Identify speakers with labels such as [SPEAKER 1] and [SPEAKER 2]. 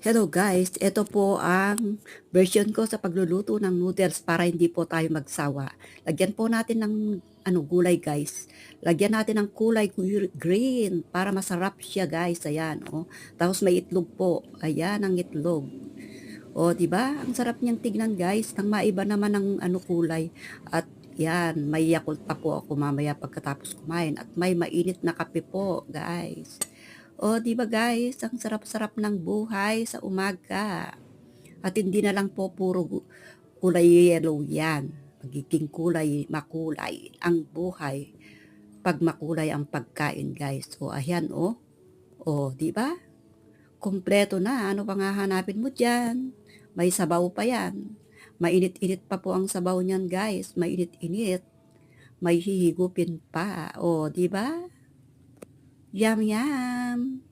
[SPEAKER 1] Hello guys, ito po ang version ko sa pagluluto ng noodles para hindi po tayo magsawa. Lagyan po natin ng gulay guys. Lagyan natin ng kulay green para masarap siya guys. Ayan, oh. Tapos may itlog po. Ayan ang itlog. Oh, 'di ba? Ang sarap niyang tignan guys, nang maiba naman ng kulay. At yan, may Yakult pa po ako mamaya pagkatapos kumain at may mainit na kape po, guys. Oh, 'di ba guys, ang sarap-sarap ng buhay sa umaga. At hindi na lang po puro kulay yellow 'yan. Magiging makulay ang buhay pag makulay ang pagkain, guys. O ayan oh. Oh, 'di ba? Kumpleto na. Ano pang hahanapin mo diyan? May sabaw pa 'yan. Mainit-init pa po ang sabaw niyan, guys. Mainit-init. May hihigupin pa. Oh, 'di ba? Yum yum.